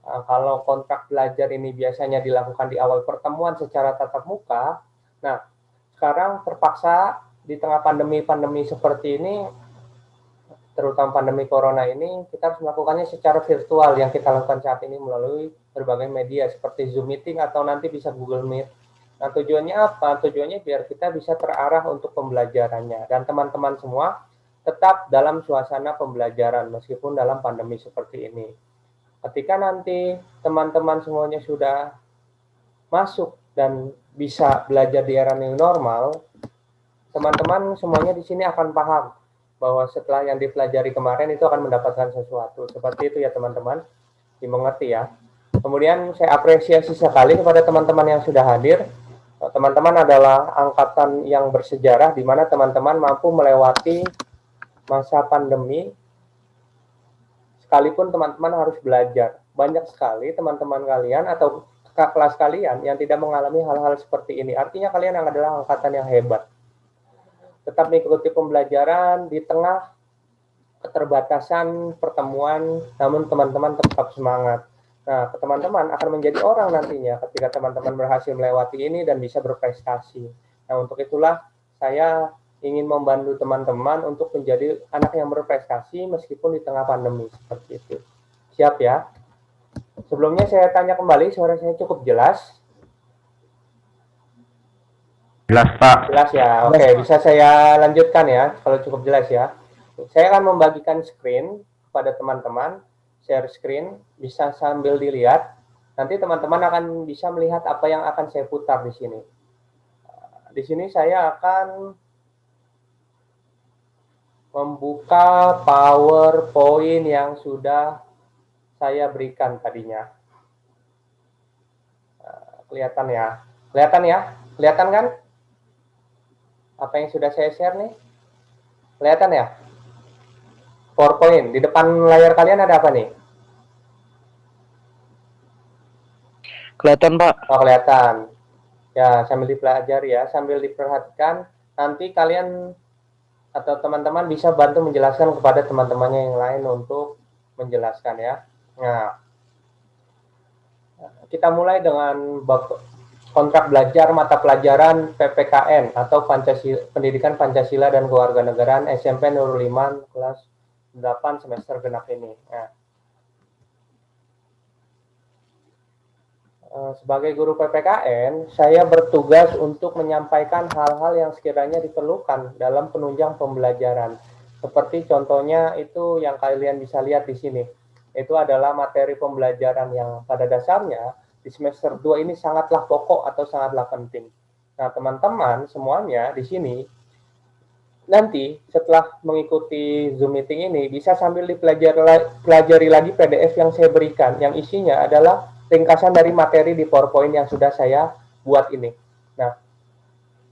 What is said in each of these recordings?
Kalau kontrak belajar ini biasanya dilakukan di awal pertemuan secara tatap muka, nah sekarang terpaksa di tengah pandemi-pandemi seperti ini, terutama pandemi corona ini, kita harus melakukannya secara virtual yang kita lakukan saat ini melalui berbagai media seperti Zoom Meeting atau nanti bisa Google Meet. Nah, tujuannya apa? Tujuannya biar kita bisa terarah untuk pembelajarannya dan teman-teman semua tetap dalam suasana pembelajaran meskipun dalam pandemi seperti ini. Ketika nanti teman-teman semuanya sudah masuk dan bisa belajar di era new normal, teman-teman semuanya di sini akan paham bahwa setelah yang dipelajari kemarin itu akan mendapatkan sesuatu. Seperti itu ya teman-teman, dimengerti ya. Kemudian saya apresiasi sekali kepada teman-teman yang sudah hadir. Teman-teman adalah angkatan yang bersejarah di mana teman-teman mampu melewati masa pandemi sekalipun teman-teman harus belajar. Banyak sekali teman-teman kalian atau kakak kelas kalian yang tidak mengalami hal-hal seperti ini. Artinya kalian adalah angkatan yang hebat. Tetap mengikuti pembelajaran di tengah keterbatasan pertemuan, namun teman-teman tetap semangat. Nah, teman-teman akan menjadi orang nantinya ketika teman-teman berhasil melewati ini dan bisa berprestasi. Nah, untuk itulah saya ingin membantu teman-teman untuk menjadi anak yang berprestasi meskipun di tengah pandemi seperti itu. Siap ya? Sebelumnya saya tanya kembali, suara saya cukup jelas? Jelas, Pak. Jelas ya? Oke, bisa saya lanjutkan ya, kalau cukup jelas ya. Saya akan membagikan screen kepada teman-teman, share screen, bisa sambil dilihat. Nanti teman-teman akan bisa melihat apa yang akan saya putar di sini. Di sini saya akan membuka PowerPoint yang sudah saya berikan tadinya. Kelihatan ya? Kelihatan ya? Kelihatan kan? Apa yang sudah saya share nih? Kelihatan ya? PowerPoint. Di depan layar kalian ada apa nih? Kelihatan, Pak. Oh, kelihatan. Ya, sambil dipelajari ya, sambil diperhatikan. Nanti kalian atau teman-teman bisa bantu menjelaskan kepada teman-temannya yang lain untuk menjelaskan ya. Nah, kita mulai dengan bab kontrak belajar mata pelajaran PPKN atau Pendidikan Pancasila dan Kewarganegaraan SMP Nurul Iman kelas 8 semester genap ini. Nah, sebagai guru PPKN, saya bertugas untuk menyampaikan hal-hal yang sekiranya diperlukan dalam penunjang pembelajaran. Seperti contohnya itu yang kalian bisa lihat di sini. Itu adalah materi pembelajaran yang pada dasarnya di semester 2 ini sangatlah pokok atau sangatlah penting. Nah, teman-teman semuanya di sini nanti setelah mengikuti Zoom meeting ini bisa sambil dipelajari lagi PDF yang saya berikan yang isinya adalah ringkasan dari materi di PowerPoint yang sudah saya buat ini. Nah,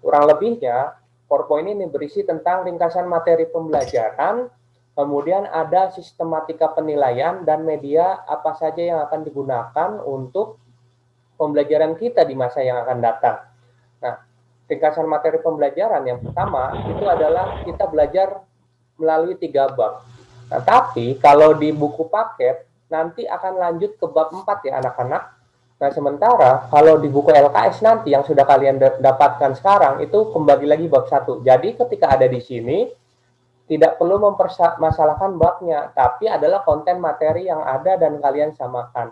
kurang lebihnya PowerPoint ini berisi tentang ringkasan materi pembelajaran, kemudian ada sistematika penilaian dan media apa saja yang akan digunakan untuk pembelajaran kita di masa yang akan datang. Nah, ringkasan materi pembelajaran yang pertama itu adalah kita belajar melalui 3 bab. Nah, tapi kalau di buku paket nanti akan lanjut ke bab 4 ya anak-anak. Nah, sementara kalau di buku LKS nanti yang sudah kalian dapatkan sekarang itu kembali lagi bab 1. Jadi ketika ada di sini tidak perlu mempermasalahkan babnya, tapi adalah konten materi yang ada dan kalian samakan.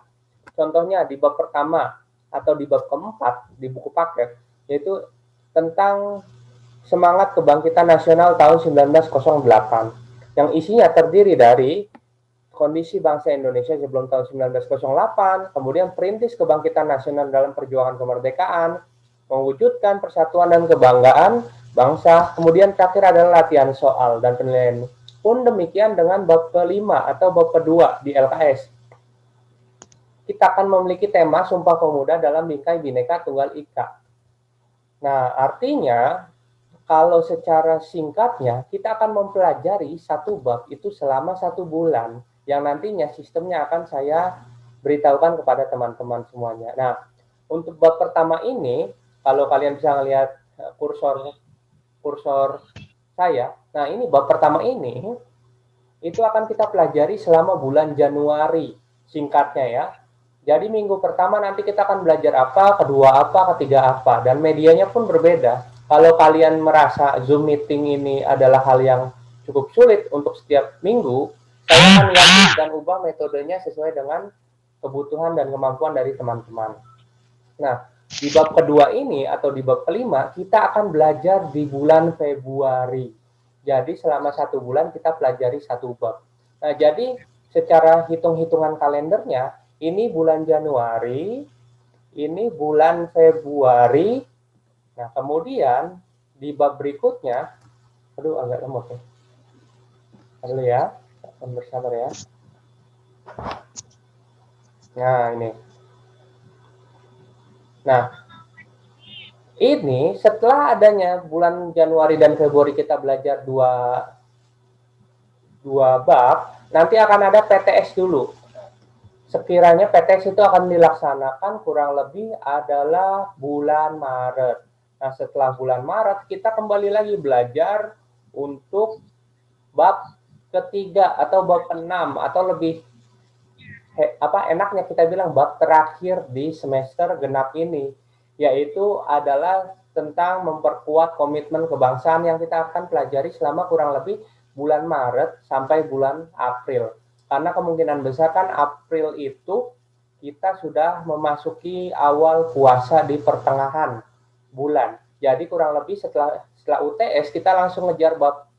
Contohnya di bab pertama atau di bab keempat di buku paket yaitu tentang semangat kebangkitan nasional tahun 1908 yang isinya terdiri dari kondisi bangsa Indonesia sebelum tahun 1908, kemudian perintis kebangkitan nasional dalam perjuangan kemerdekaan, mewujudkan persatuan dan kebanggaan bangsa, kemudian terakhir adalah latihan soal dan penilaian. Pun demikian dengan bab kelima atau bab kedua di LKS. Kita akan memiliki tema Sumpah Pemuda dalam Bingkai Bhinneka Tunggal Ika. Nah, artinya kalau secara singkatnya kita akan mempelajari satu bab itu selama 1 bulan yang nantinya sistemnya akan saya beritahukan kepada teman-teman semuanya. Nah, untuk bab pertama ini kalau kalian bisa melihat kursor saya, nah ini bab pertama ini itu akan kita pelajari selama bulan Januari singkatnya ya. Jadi minggu pertama nanti kita akan belajar apa, kedua apa, ketiga apa, dan medianya pun berbeda. Kalau kalian merasa Zoom meeting ini adalah hal yang cukup sulit untuk setiap minggu, saya akan ganti dan ubah metodenya sesuai dengan kebutuhan dan kemampuan dari teman-teman. Nah, di bab kedua ini atau di bab kelima, kita akan belajar di bulan Februari. Jadi selama 1 bulan kita pelajari 1 bab. Nah, jadi secara hitung-hitungan kalendernya, ini bulan Januari, ini bulan Februari. Nah, kemudian di bab berikutnya, aduh agak lemot ya. Dulu ya, bersabar ya. Nah, ini. Nah, ini setelah adanya bulan Januari dan Februari kita belajar dua bab, nanti akan ada PTS dulu. Sekiranya PTS itu akan dilaksanakan kurang lebih adalah bulan Maret. Nah, setelah bulan Maret kita kembali lagi belajar untuk bab ketiga atau bab 6 atau lebih enaknya kita bilang bab terakhir di semester genap ini, yaitu adalah tentang memperkuat komitmen kebangsaan yang kita akan pelajari selama kurang lebih bulan Maret sampai bulan April. Karena kemungkinan besar kan April itu kita sudah memasuki awal puasa di pertengahan bulan. Jadi kurang lebih setelah UTS kita langsung ngejar bab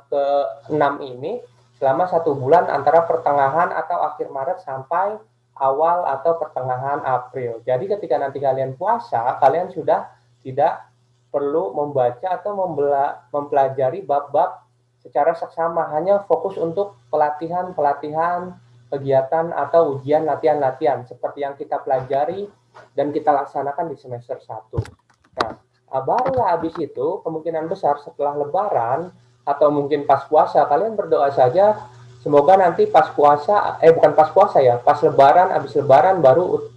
ke-6 ini selama 1 bulan antara pertengahan atau akhir Maret sampai awal atau pertengahan April. Jadi ketika nanti kalian puasa, kalian sudah tidak perlu membaca atau mempelajari bab-bab secara seksama, hanya fokus untuk pelatihan kegiatan atau ujian latihan seperti yang kita pelajari dan kita laksanakan di semester 1. Nah, barulah habis itu kemungkinan besar setelah lebaran atau mungkin pas puasa kalian berdoa saja semoga nanti pas puasa bukan pas puasa ya, pas lebaran, habis lebaran baru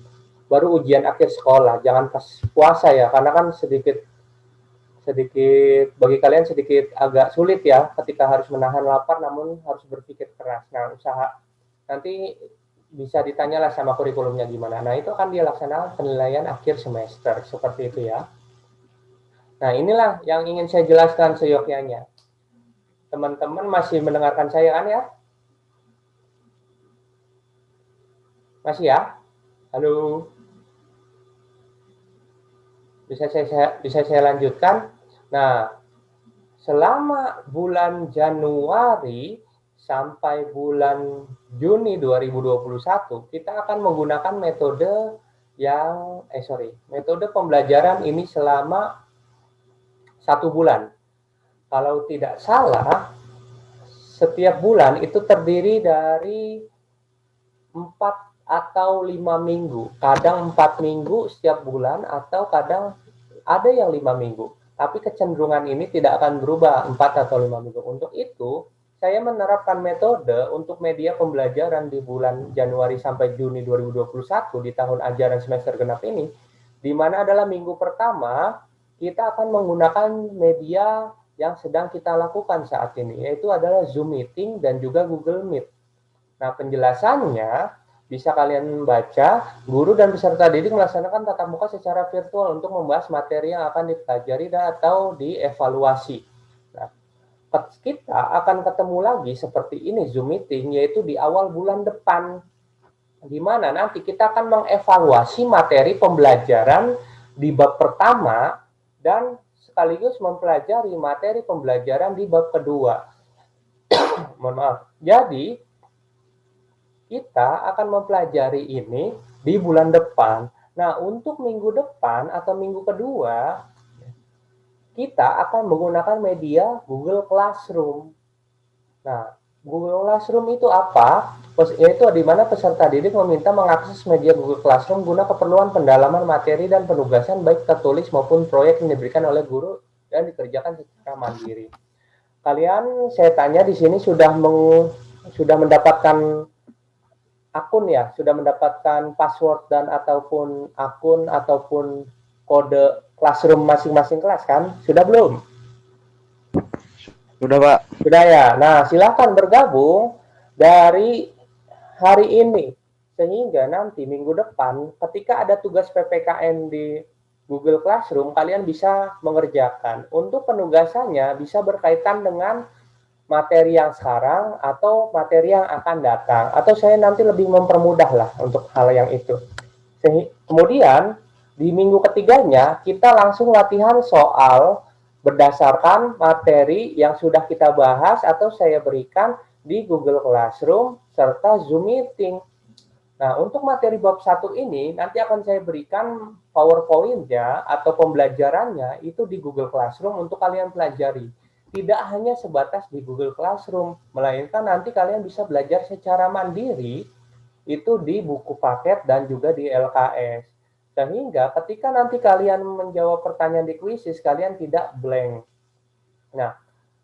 ujian akhir sekolah, jangan pas puasa ya, karena kan sedikit bagi kalian sedikit agak sulit ya ketika harus menahan lapar namun harus berpikir keras. Nah, usaha nanti bisa ditanyalah sama kurikulumnya gimana. Nah, itu akan dia laksanakan penilaian akhir semester seperti itu ya. Nah, inilah yang ingin saya jelaskan seyogyanya. Teman-teman masih mendengarkan saya kan ya? Masih ya? Halo? Bisa saya lanjutkan? Nah, selama bulan Januari sampai bulan Juni 2021, kita akan menggunakan metode metode pembelajaran ini selama 1 bulan. Kalau tidak salah, setiap bulan itu terdiri dari 4 atau 5 minggu. Kadang 4 minggu setiap bulan atau kadang ada yang 5 minggu. Tapi kecenderungan ini tidak akan berubah 4 atau 5 minggu. Untuk itu, saya menerapkan metode untuk media pembelajaran di bulan Januari sampai Juni 2021 di tahun ajaran semester genap ini, di mana adalah minggu pertama kita akan menggunakan media yang sedang kita lakukan saat ini, yaitu adalah Zoom Meeting dan juga Google Meet. Nah, penjelasannya bisa kalian baca, guru dan peserta didik melaksanakan tatap muka secara virtual untuk membahas materi yang akan dipelajari atau dievaluasi. Nah, kita akan ketemu lagi seperti ini Zoom Meeting, yaitu di awal bulan depan, di mana nanti kita akan mengevaluasi materi pembelajaran di bab pertama dan sekaligus mempelajari materi pembelajaran di bab kedua. Mohon maaf. Jadi, kita akan mempelajari ini di bulan depan. Nah, untuk minggu depan atau minggu kedua, kita akan menggunakan media Google Classroom. Nah, Google Classroom itu apa? Yaitu di mana peserta didik meminta mengakses media Google Classroom guna keperluan pendalaman materi dan penugasan baik tertulis maupun proyek yang diberikan oleh guru dan dikerjakan secara mandiri. Kalian, saya tanya di sini sudah mendapatkan akun ya, sudah mendapatkan password dan ataupun akun ataupun kode classroom masing-masing kelas kan? Sudah belum? Sudah, Pak. Sudah ya. Nah, silakan bergabung dari hari ini Sehingga nanti minggu depan ketika ada tugas PPKN di Google Classroom, kalian bisa mengerjakan. Untuk penugasannya bisa berkaitan dengan materi yang sekarang atau materi yang akan datang. Atau saya nanti lebih mempermudah lah untuk hal yang itu. Kemudian di minggu ketiganya kita langsung latihan soal berdasarkan materi yang sudah kita bahas atau saya berikan di Google Classroom serta Zoom Meeting. Nah, untuk materi bab 1 ini nanti akan saya berikan PowerPoint-nya atau pembelajarannya itu di Google Classroom untuk kalian pelajari. Tidak hanya sebatas di Google Classroom, melainkan nanti kalian bisa belajar secara mandiri itu di buku paket dan juga di LKS. Sehingga ketika nanti kalian menjawab pertanyaan di kuisis, kalian tidak blank. Nah,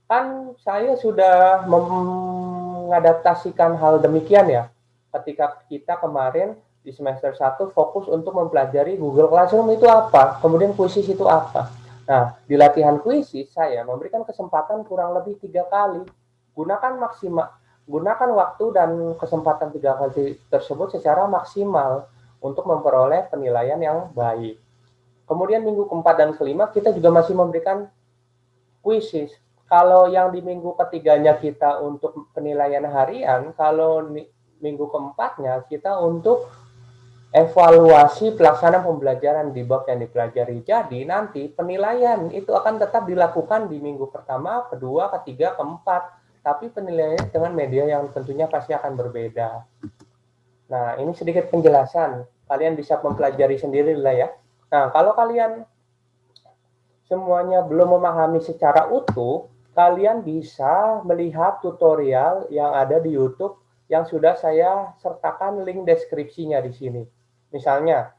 kan saya sudah mengadaptasikan hal demikian ya. Ketika kita kemarin di semester 1 fokus untuk mempelajari Google Classroom itu apa, kemudian kuisis itu apa. Nah, di latihan kuisis saya memberikan kesempatan kurang lebih 3 kali. Gunakan waktu dan kesempatan 3 kali tersebut secara maksimal untuk memperoleh penilaian yang baik. Kemudian minggu keempat dan kelima kita juga masih memberikan kuisis. Kalau yang di minggu ketiganya kita untuk penilaian harian, kalau minggu keempatnya kita untuk evaluasi pelaksanaan pembelajaran di bab yang dipelajari. Jadi nanti penilaian itu akan tetap dilakukan di minggu pertama, kedua, ketiga, keempat. Tapi penilaiannya dengan media yang tentunya pasti akan berbeda. Nah, ini sedikit penjelasan. Kalian bisa mempelajari sendiri lah ya. Nah, kalau kalian semuanya belum memahami secara utuh, kalian bisa melihat tutorial yang ada di YouTube yang sudah saya sertakan link deskripsinya di sini. Misalnya,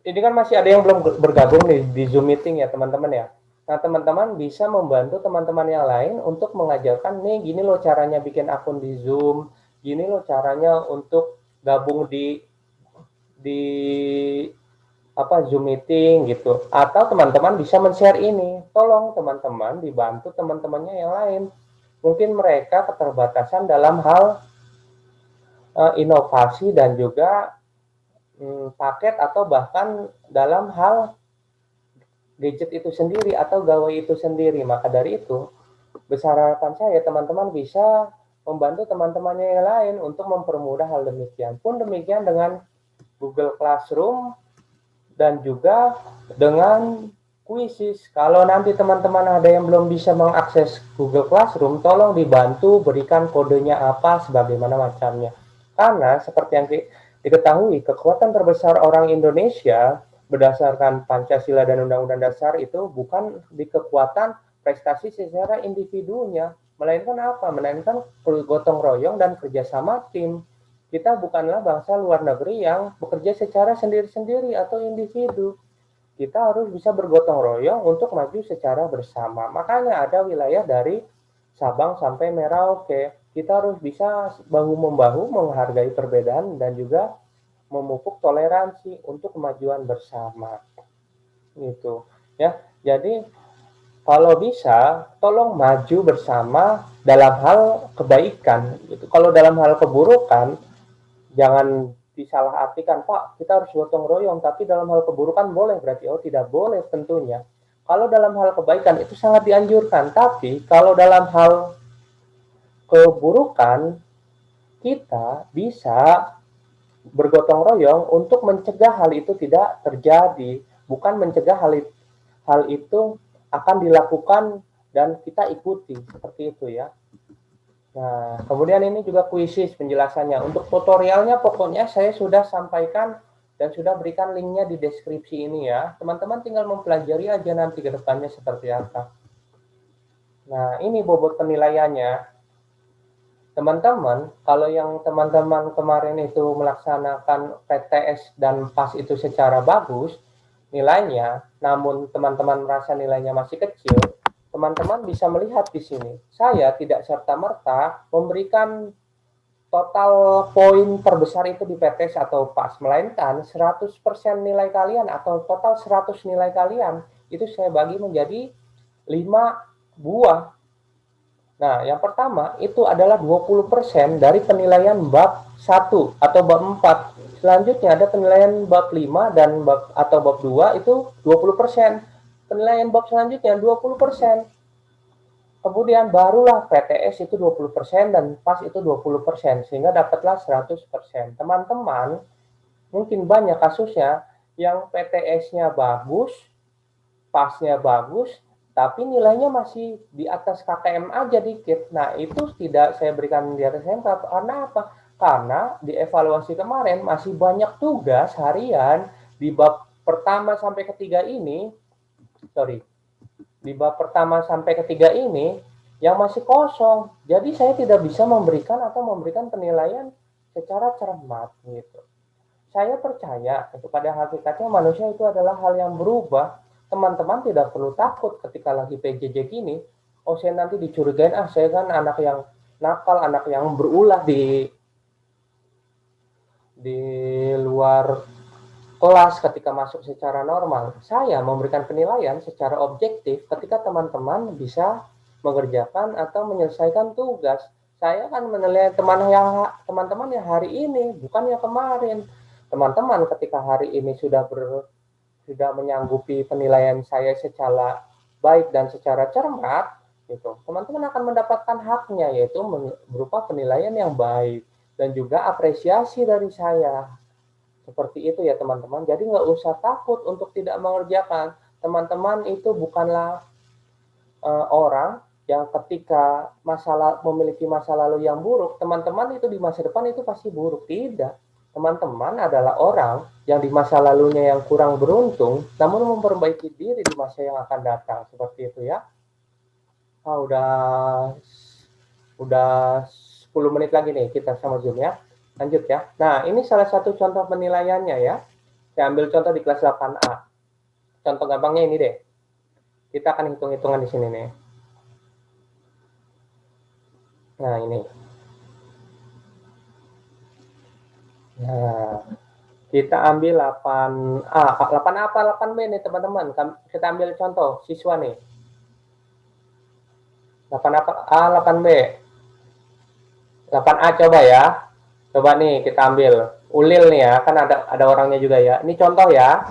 ini kan masih ada yang belum bergabung nih di Zoom Meeting ya teman-teman ya. Nah, teman-teman bisa membantu teman-teman yang lain untuk mengajarkan nih gini loh caranya bikin akun di Zoom, gini loh caranya untuk gabung di Zoom Meeting gitu. Atau teman-teman bisa men-share ini. Tolong teman-teman dibantu teman-temannya yang lain. Mungkin mereka keterbatasan dalam hal inovasi dan juga paket atau bahkan dalam hal gadget itu sendiri atau gawai itu sendiri. Maka dari itu, besar harapan saya teman-teman bisa membantu teman-temannya yang lain untuk mempermudah hal demikian. Pun demikian dengan Google Classroom dan juga dengan kuisis. Kalau nanti teman-teman ada yang belum bisa mengakses Google Classroom, tolong dibantu berikan kodenya apa, sebagaimana macamnya. Karena seperti yang diketahui, kekuatan terbesar orang Indonesia berdasarkan Pancasila dan Undang-Undang Dasar itu bukan di kekuatan prestasi secara individunya, melainkan apa? Melainkan gotong royong dan kerjasama tim. Kita bukanlah bangsa luar negeri yang bekerja secara sendiri-sendiri atau individu. Kita harus bisa bergotong royong untuk maju secara bersama. Makanya ada wilayah dari Sabang sampai Merauke. Kita harus bisa bahu-membahu menghargai perbedaan dan juga memupuk toleransi untuk kemajuan bersama. Gitu. Ya. Jadi kalau bisa tolong maju bersama dalam hal kebaikan gitu. Kalau dalam hal keburukan jangan disalahartikan, Pak, kita harus gotong royong, tapi dalam hal keburukan boleh, berarti oh tidak boleh tentunya. Kalau dalam hal kebaikan itu sangat dianjurkan, tapi kalau dalam hal keburukan kita bisa bergotong royong untuk mencegah hal itu tidak terjadi, bukan mencegah hal itu akan dilakukan dan kita ikuti, seperti itu ya. Nah, kemudian ini juga kuisis penjelasannya. Untuk tutorialnya pokoknya saya sudah sampaikan dan sudah berikan linknya di deskripsi ini ya. Teman-teman tinggal mempelajari aja nanti ke depannya seperti apa. Nah, ini bobot penilaiannya. Teman-teman, kalau yang teman-teman kemarin itu melaksanakan PTS dan PAS itu secara bagus, nilainya, namun teman-teman merasa nilainya masih kecil, teman-teman bisa melihat di sini. Saya tidak serta-merta memberikan total poin terbesar itu di PTS atau PAS, melainkan 100% nilai kalian atau total 100 nilai kalian itu saya bagi menjadi 5 buah Nah, yang pertama itu adalah 20% dari penilaian bab 1 atau bab 4. Selanjutnya ada penilaian bab 5 dan bab 2 itu 20%. Penilaian bab selanjutnya 20%. Kemudian barulah PTS itu 20% dan PAS itu 20%, sehingga dapatlah 100%. Teman-teman, mungkin banyak kasusnya yang PTS-nya bagus, PAS-nya bagus, tapi nilainya masih di atas KTM aja dikit. Nah, itu tidak saya berikan di atas SMK. Karena apa? Karena di evaluasi kemarin masih banyak tugas harian di bab pertama sampai ketiga ini, di bab pertama sampai ketiga ini yang masih kosong. Jadi saya tidak bisa memberikan penilaian secara cermat gitu. Saya percaya pada hakikatnya manusia itu adalah hal yang berubah. Teman-teman tidak perlu takut ketika lagi PJJ gini. Oh, saya nanti dicurigain, saya kan anak yang nakal, anak yang berulah di luar kelas ketika masuk secara normal. Saya memberikan penilaian secara objektif ketika teman-teman bisa mengerjakan atau menyelesaikan tugas. Saya kan menilai teman-teman yang hari ini, bukan yang kemarin. Teman-teman ketika hari ini sudah menyanggupi penilaian saya secara baik dan secara cermat, gitu. Teman-teman akan mendapatkan haknya, yaitu berupa penilaian yang baik dan juga apresiasi dari saya. Seperti itu ya teman-teman. Jadi nggak usah takut untuk tidak mengerjakan. Teman-teman itu bukanlah orang yang ketika memiliki masa lalu yang buruk, teman-teman itu di masa depan itu pasti buruk. Tidak. Teman-teman adalah orang yang di masa lalunya yang kurang beruntung, namun memperbaiki diri di masa yang akan datang. Seperti itu ya. Udah 10 menit lagi nih kita sama Zoom ya. Lanjut ya. Nah, ini salah satu contoh penilaiannya ya. Saya ambil contoh di kelas 8A. Contoh gampangnya ini deh. Kita akan hitung-hitungan di sini nih. Nah, ini. Nah, kita ambil 8A. 8A apa 8B nih teman-teman? Kita ambil contoh siswa nih. 8A, 8B. 8A coba ya. Coba nih kita ambil ulil nih ya, kan ada orangnya juga ya. Ini contoh ya,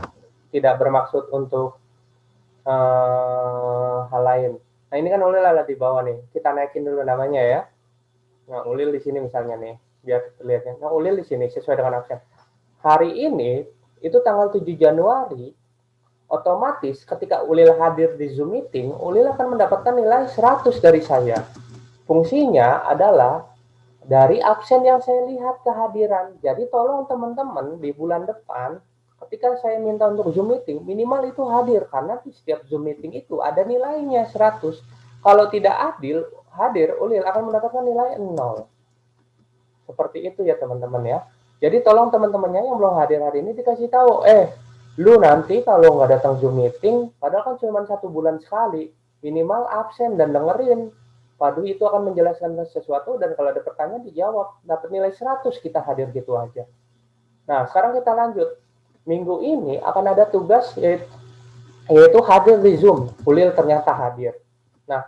tidak bermaksud untuk hal lain. Nah ini kan ulil ada di bawah nih. Kita naikin dulu namanya ya. Nah ulil di sini misalnya nih, biar terlihatnya. Nah ulil di sini sesuai dengan absen. Hari ini itu tanggal 7 Januari, otomatis ketika ulil hadir di Zoom meeting, ulil akan mendapatkan nilai 100 dari saya. Fungsinya adalah dari absen yang saya lihat kehadiran. Jadi tolong teman-teman di bulan depan ketika saya minta untuk Zoom meeting minimal itu hadir, karena di setiap Zoom meeting itu ada nilainya 100. Kalau tidak hadir, ulil akan mendapatkan nilai 0. Seperti itu ya teman-teman ya. Jadi tolong teman-temannya yang belum hadir hari ini dikasih tahu, lu nanti kalau nggak datang Zoom meeting, padahal kan cuma 1 bulan sekali, minimal absen dan dengerin. Padu itu akan menjelaskan sesuatu dan kalau ada pertanyaan dijawab. Dapat nilai 100 kita hadir gitu aja. Nah, sekarang kita lanjut. Minggu ini akan ada tugas yaitu hadir di Zoom. Ulil ternyata hadir. Nah,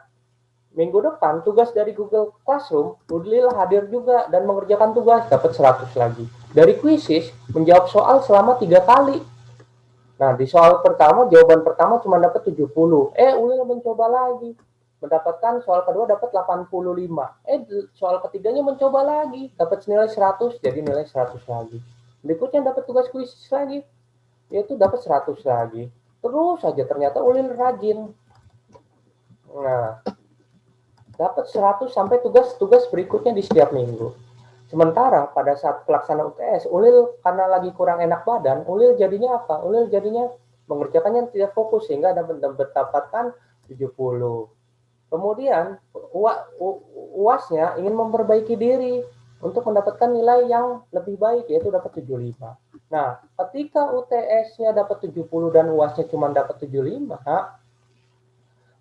minggu depan tugas dari Google Classroom, Ulil hadir juga dan mengerjakan tugas, dapat 100 lagi. Dari Quizzes, menjawab soal selama 3 kali. Nah, di soal pertama, jawaban pertama cuma dapat 70. Ulil mencoba lagi. Mendapatkan soal kedua dapat 85. Soal ketiganya mencoba lagi, dapat nilai 100, jadi nilai 100 lagi. Berikutnya dapat tugas kuis lagi, yaitu dapat 100 lagi. Terus saja ternyata ulil rajin. Nah, dapat 100 sampai tugas-tugas berikutnya di setiap minggu. Sementara pada saat pelaksanaan UTS, ulil karena lagi kurang enak badan, ulil jadinya apa? Ulil jadinya mengerjakannya tidak fokus sehingga dapat mendapatkan 70. Kemudian UASnya ingin memperbaiki diri untuk mendapatkan nilai yang lebih baik, yaitu dapat 75. Nah, ketika UTS-nya dapat 70 dan UASnya cuma dapat 75,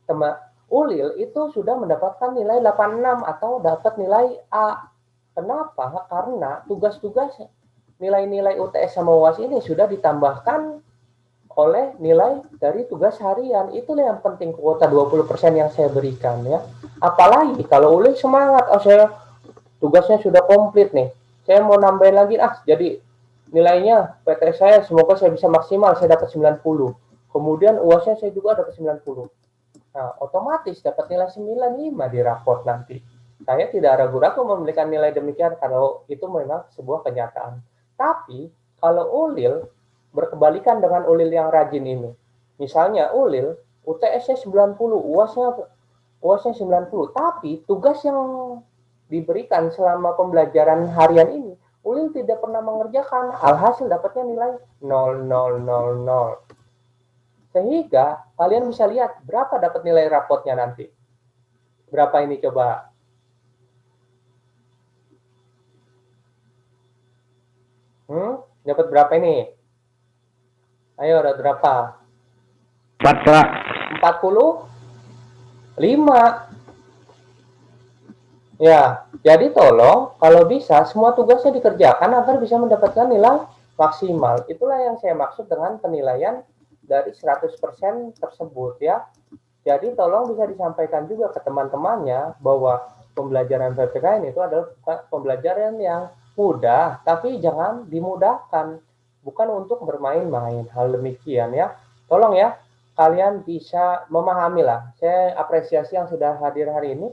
teman ulil itu sudah mendapatkan nilai 86 atau dapat nilai A. Kenapa? Karena tugas-tugas nilai-nilai UTS sama UAS ini sudah ditambahkan oleh nilai dari tugas harian. Itulah yang penting, kuota 20% yang saya berikan ya. Apalagi kalau ulil semangat, oh saya tugasnya sudah komplit nih, saya mau nambahin lagi, jadi nilainya PTS saya semoga saya bisa maksimal, saya dapat 90, kemudian UASnya saya juga dapat 90. Nah, otomatis dapat nilai 95 di raport nanti. Saya tidak ragu-ragu memberikan nilai demikian kalau itu memang sebuah kenyataan. Tapi kalau ulil berkebalikan dengan ulil yang rajin ini. Misalnya ulil UTS-nya 90, UASnya 90, tapi tugas yang diberikan selama pembelajaran harian ini ulil tidak pernah mengerjakan, alhasil dapatnya nilai 0000. Sehingga kalian bisa lihat berapa dapat nilai rapotnya nanti. Berapa ini coba? Dapat berapa ini? Ayo, dapat berapa? 4, Pak. 45. Ya, jadi tolong kalau bisa semua tugasnya dikerjakan agar bisa mendapatkan nilai maksimal. Itulah yang saya maksud dengan penilaian dari 100% tersebut ya. Jadi tolong bisa disampaikan juga ke teman-temannya bahwa pembelajaran PPKN itu adalah pembelajaran yang mudah, tapi jangan dimudahkan. Bukan untuk bermain-main, hal demikian ya. Tolong ya, kalian bisa memahami lah. Saya apresiasi yang sudah hadir hari ini.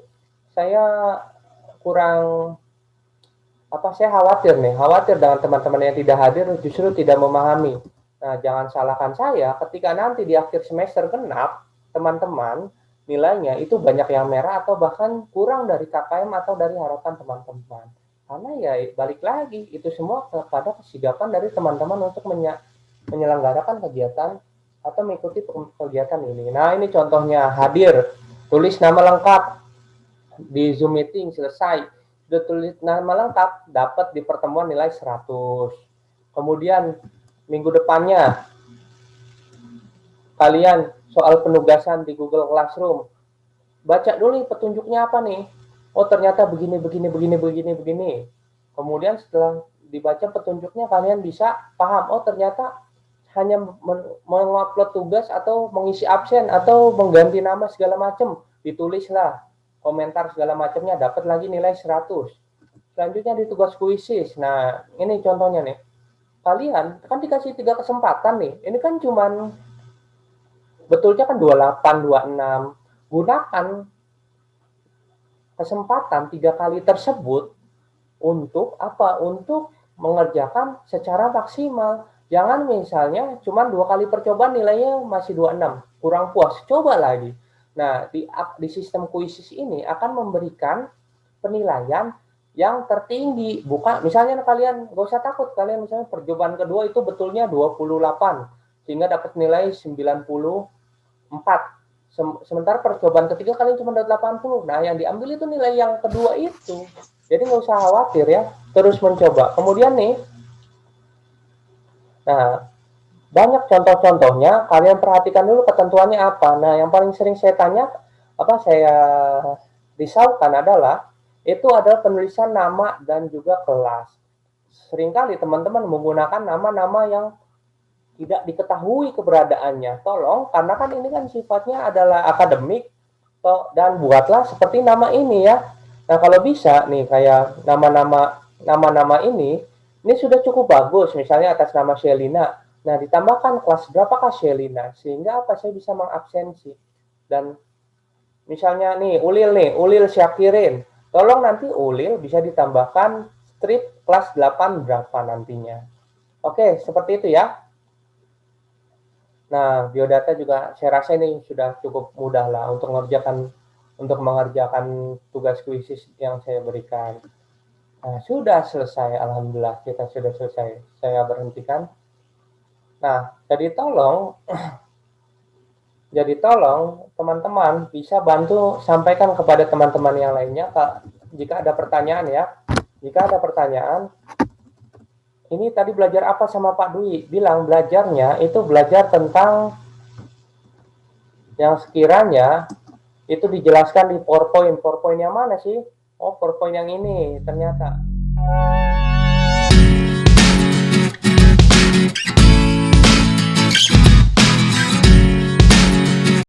Saya kurang saya khawatir dengan teman-teman yang tidak hadir justru tidak memahami. Nah, jangan salahkan saya ketika nanti di akhir semester genap, teman-teman nilainya itu banyak yang merah atau bahkan kurang dari KKM atau dari harapan teman-teman. Karena ya balik lagi, itu semua kepada kesigapan dari teman-teman untuk menyelenggarakan kegiatan atau mengikuti kegiatan ini. Nah, ini contohnya hadir, tulis nama lengkap di Zoom meeting selesai. Sudah tulis nama lengkap, dapat di pertemuan nilai 100. Kemudian minggu depannya kalian soal penugasan di Google Classroom. Baca dulu petunjuknya apa nih. Oh, ternyata begini. Kemudian setelah dibaca petunjuknya kalian bisa paham, oh ternyata hanya mengupload tugas atau mengisi absen atau mengganti nama segala macam, ditulislah komentar segala macamnya, dapat lagi nilai 100. Selanjutnya di tugas kuisis. Nah, ini contohnya nih. Kalian kan dikasih 3 kesempatan nih. Ini kan cuman betulnya kan 28, 26. Gunakan kesempatan 3 kali tersebut untuk apa? Untuk mengerjakan secara maksimal. Jangan misalnya cuma 2 kali percobaan nilainya masih 26, kurang puas, coba lagi. Nah, di sistem kuisis ini akan memberikan penilaian yang tertinggi. Bukan, misalnya kalian gak usah takut, kalian misalnya percobaan kedua itu betulnya 28, sehingga dapat nilai 94. Sementara percobaan ketiga kalian cuma dapat 80. Nah, yang diambil itu nilai yang kedua itu. Jadi nggak usah khawatir ya, terus mencoba. Kemudian nih, nah banyak contoh-contohnya, kalian perhatikan dulu ketentuannya apa. Nah, yang paling sering saya risaukan adalah itu adalah penulisan nama dan juga kelas. Seringkali teman-teman menggunakan nama-nama yang tidak diketahui keberadaannya. Tolong, karena kan ini kan sifatnya adalah akademik, dan buatlah seperti nama ini ya. Nah, kalau bisa nih kayak nama-nama ini sudah cukup bagus, misalnya atas nama Shelina. Nah, ditambahkan kelas berapakah Shelina, sehingga apa saya bisa mengabsensi. Dan misalnya nih, Ulil Syakirin. Tolong nanti Ulil bisa ditambahkan strip kelas 8 berapa nantinya. Oke, seperti itu ya. Nah, biodata juga saya rasa ini sudah cukup mudah lah untuk mengerjakan tugas kuisis yang saya berikan. Nah, sudah selesai, alhamdulillah kita sudah selesai. Saya berhentikan. Nah, jadi tolong teman-teman bisa bantu sampaikan kepada teman-teman yang lainnya jika ada pertanyaan ya. Jika ada pertanyaan, ini tadi belajar apa sama Pak Dwi? Bilang belajarnya itu belajar tentang yang sekiranya itu dijelaskan di PowerPoint. PowerPoint yang mana sih? Oh, PowerPoint yang ini ternyata.